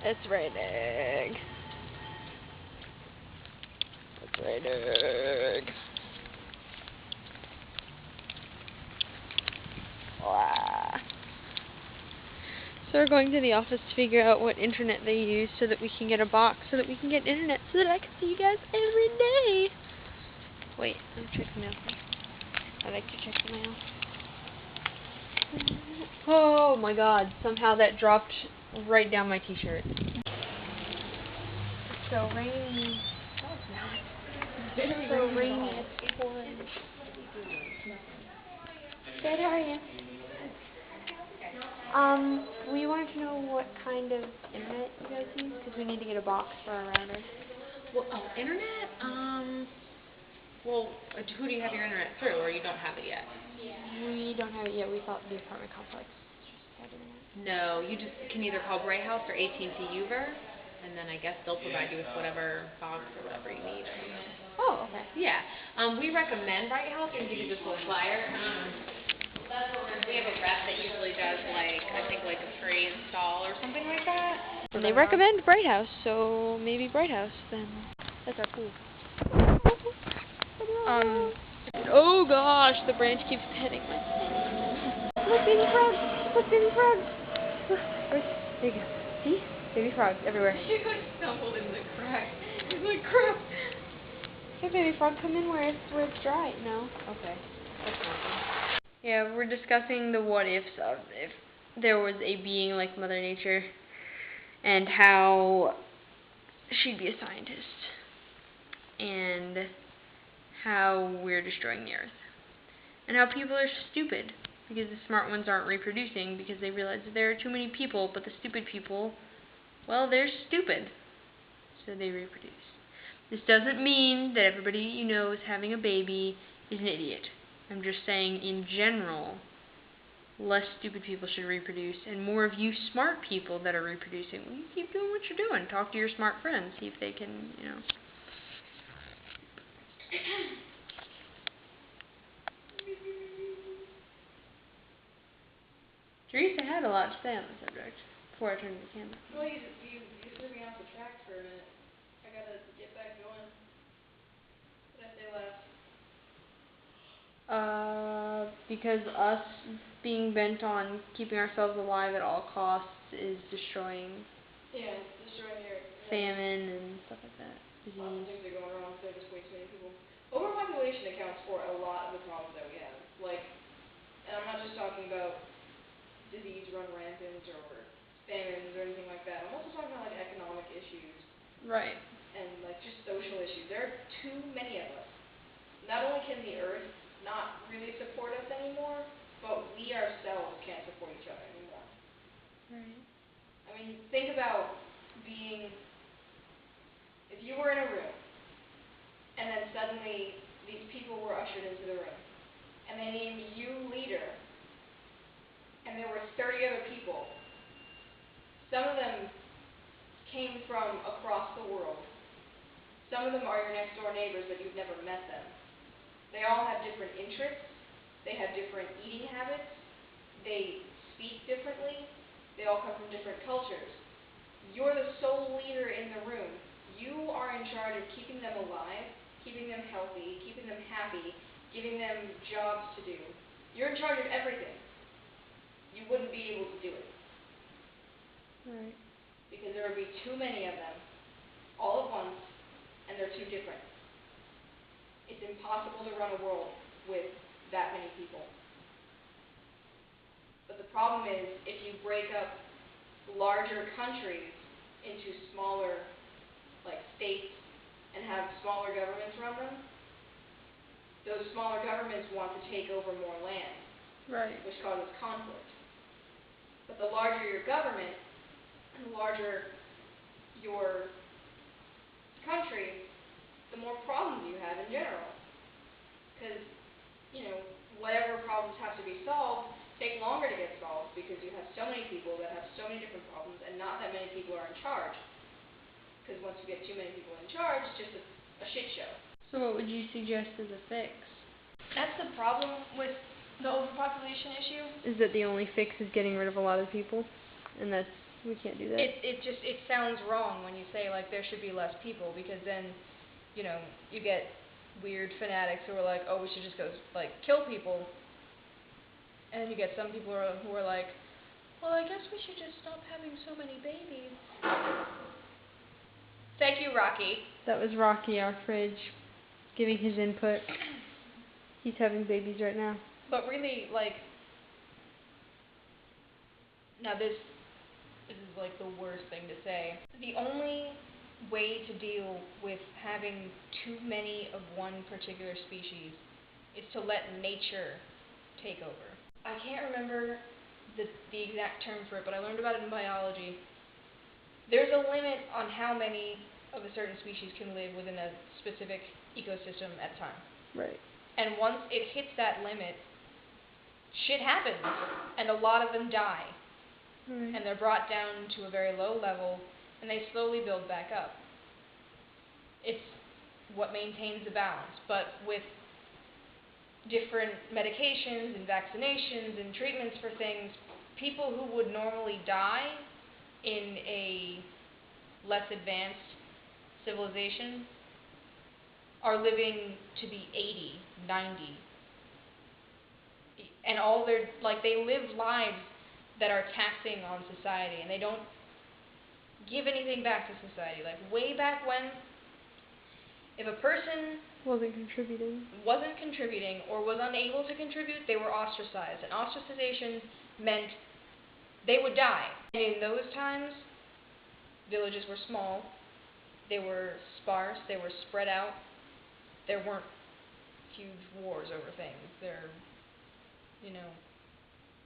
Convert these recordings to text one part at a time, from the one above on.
It's raining. It's raining. Wow. So we're going to the office to figure out what internet they use so that we can get a box so that we can get internet so that I can see you guys every day. Wait, let me check the mail. I like to check the mail. Oh my god, somehow that dropped right down my t-shirt. It's so rainy. No, it's not. It's so rainy. It's pouring. Good, how are you? We wanted to know what kind of internet you guys use, because we need to get a box for our router. Well, internet? Well, who do you have your internet through, or you don't have it yet? We don't have it yet. We thought the apartment complex had internet. No, you just can either call Bright House or AT&T Uver, and then I guess they'll provide you with whatever box or whatever you need. Oh, okay. Yeah. We recommend Bright House and give you this little flyer. We have a rep that usually does I think a free install or something like that. And they recommend Bright House, so maybe Bright House then. That's our clue. Oh gosh, the branch keeps hitting my thing. Look, baby frogs! Look, baby frogs! There you go. See? Baby frogs everywhere. You stumbled in the crack. He's like, crap! Hey, baby frog, come in where it's dry. No? Okay. That's not good. Yeah, we're discussing the what ifs of if there was a being like Mother Nature and how she'd be a scientist and how we're destroying the earth and how people are stupid because the smart ones aren't reproducing because they realize that there are too many people, but the stupid people, well, they're stupid, so they reproduce. This doesn't mean that everybody you know is having a baby is an idiot. I'm just saying, in general, less stupid people should reproduce, and more of you smart people that are reproducing, well, you keep doing what you're doing. Talk to your smart friends, see if they can, Teresa had a lot to say on the subject before I turned the camera. Well, you threw me off the track for a minute. I gotta get back going. What did I say last? Because us being bent on keeping ourselves alive at all costs is destroying Destroying your famine and stuff like that. Lots of things are going wrong, so there's just way too many people. Overpopulation accounts for a lot of the problems that we have. And I'm not just talking about disease run rampant or famines or anything like that. I'm also talking about economic issues. Right. And just social issues. There are too many of us. Not only can the earth not really support us anymore, but we ourselves can't support each other anymore. Right. I mean, think about if you were in a room, and then suddenly these people were ushered into the room, and they named you leader, and there were 30 other people. Some of them came from across the world. Some of them are your next door neighbors, but you've never met them. They all have different interests. They have different eating habits. They speak differently. They all come from different cultures. You're the sole leader in the room. You are in charge of keeping them alive, keeping them healthy, keeping them happy, giving them jobs to do. You're in charge of everything. You wouldn't be able to do it. Right. Because there would be too many of them all at once, and they're too different. It's impossible to run a world with that many people. But the problem is, if you break up larger countries into smaller, states, and have smaller governments run them, those smaller governments want to take over more land, Right. which causes conflict. But the larger your government, and the larger your country, the more problems you have in general. Because, whatever problems have to be solved take longer to get solved because you have so many people that have so many different problems and not that many people are in charge. Because once you get too many people in charge, it's just a shit show. So what would you suggest as a fix? That's the problem with the overpopulation issue. Is that the only fix is getting rid of a lot of people? And that's We can't do that. It sounds wrong when you say like there should be less people, because then, you know, you get weird fanatics who are like, oh, we should just go like kill people, and then you get some people who are like, well, I guess we should just stop having so many babies. Thank you, Rocky. That was Rocky, our fridge, giving his input. He's having babies right now. But really, like, now this is like the worst thing to say. The only way to deal with having too many of one particular species is to let nature take over. I can't remember the exact term for it, but I learned about it in biology. There's a limit on how many of a certain species can live within a specific ecosystem at a time. Right. And once it hits that limit, shit happens, and a lot of them die. Right. And they're brought down to a very low level, and they slowly build back up. It's what maintains the balance. But with different medications and vaccinations and treatments for things, people who would normally die in a less advanced civilization are living to be 80, 90. And all their, like, they live lives that are taxing on society, and they don't give anything back to society. Like, way back when, if a person wasn't contributing or was unable to contribute, they were ostracized. And ostracization meant they would die. And in those times, villages were small, they were sparse, they were spread out. There weren't huge wars over things. You know,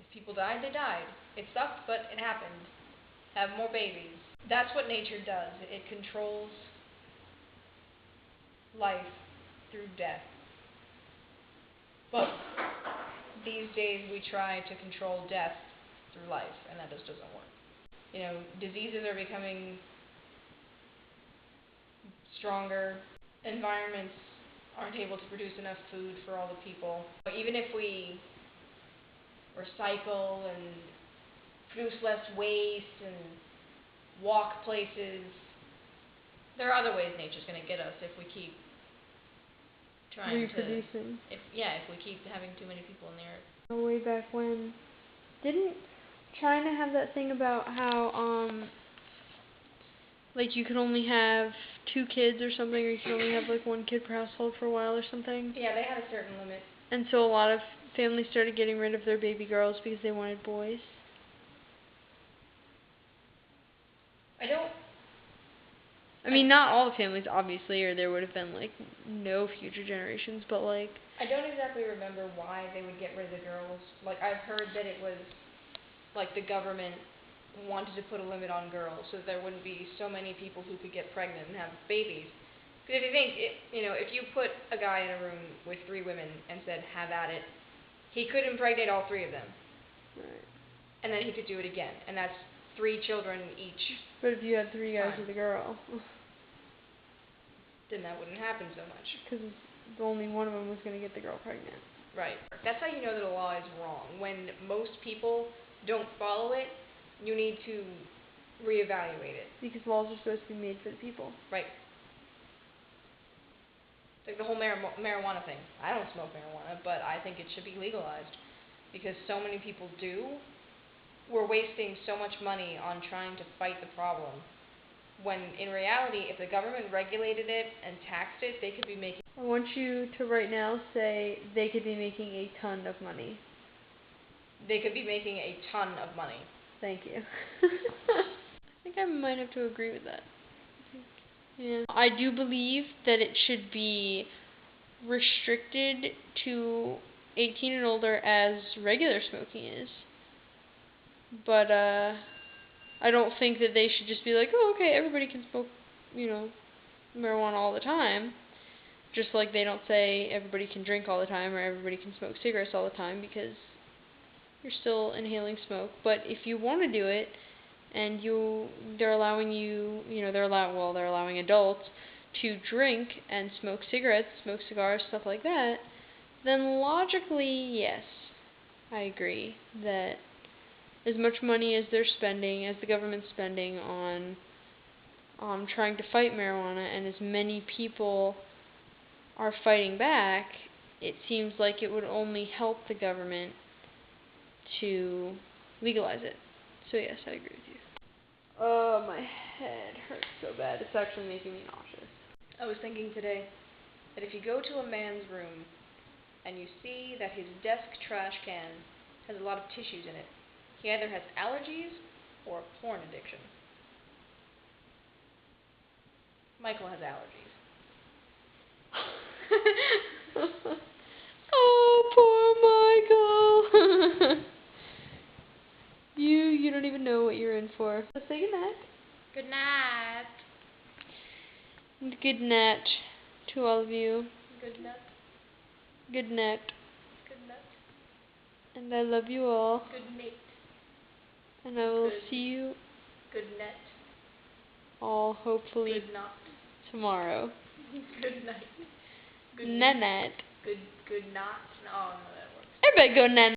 if people died, they died. It sucked, but it happened. Have more babies. That's what nature does. It controls life through death. But these days we try to control death through life, and that just doesn't work. You know, diseases are becoming stronger. Environments aren't able to produce enough food for all the people. But even if we recycle and produce less waste and walk places, there are other ways nature's going to get us if we keep trying reproducing. If we keep having too many people in the earth. Way back when, didn't China have that thing about how like you could only have 2 kids or something, or you could only have like 1 kid per household for a while or something? Yeah, they had a certain limit. And so a lot of families started getting rid of their baby girls because they wanted boys. I mean, not all the families, obviously, or there would have been, like, no future generations, but, like... I don't exactly remember why they would get rid of the girls. Like, I've heard that it was, like, the government wanted to put a limit on girls so that there wouldn't be so many people who could get pregnant and have babies. Because if you think, if you put a guy in a room with 3 women and said, have at it, he could impregnate all 3 of them. Right. And then he could do it again. And that's 3 children each. But if you had 3 guys with a girl... then that wouldn't happen so much. Because only one of them was going to get the girl pregnant. Right. That's how you know that a law is wrong. When most people don't follow it, you need to reevaluate it. Because laws are supposed to be made for the people. Right. Like the whole marijuana thing. I don't smoke marijuana, but I think it should be legalized. Because so many people do. We're wasting so much money on trying to fight the problem. When in reality, if the government regulated it and taxed it, they could be making... I want you to right now say they could be making a ton of money. They could be making a ton of money. Thank you. I think I might have to agree with that. Yeah. I do believe that it should be restricted to 18 and older as regular smoking is. But, I don't think that they should just be like, oh, okay, everybody can smoke, marijuana all the time. Just like they don't say everybody can drink all the time or everybody can smoke cigarettes all the time, because you're still inhaling smoke. But if you want to do it and they're allowing adults to drink and smoke cigarettes, smoke cigars, stuff like that, then logically, yes, I agree that as much money as they're spending, as the government's spending on trying to fight marijuana, and as many people are fighting back, it seems like it would only help the government to legalize it. So yes, I agree with you. Oh, my head hurts so bad. It's actually making me nauseous. I was thinking today that if you go to a man's room and you see that his desk trash can has a lot of tissues in it, he either has allergies or a porn addiction. Michael has allergies. Oh, poor Michael. You don't even know what you're in for. Let's say goodnight. Good night. And good night to all of you. Good night. Good night. Good night. And I love you all. Good night. And I will Good. see you Good night. all hopefully Good night. tomorrow. Good night. Good Night night. Good night. No, that works. Everybody go night.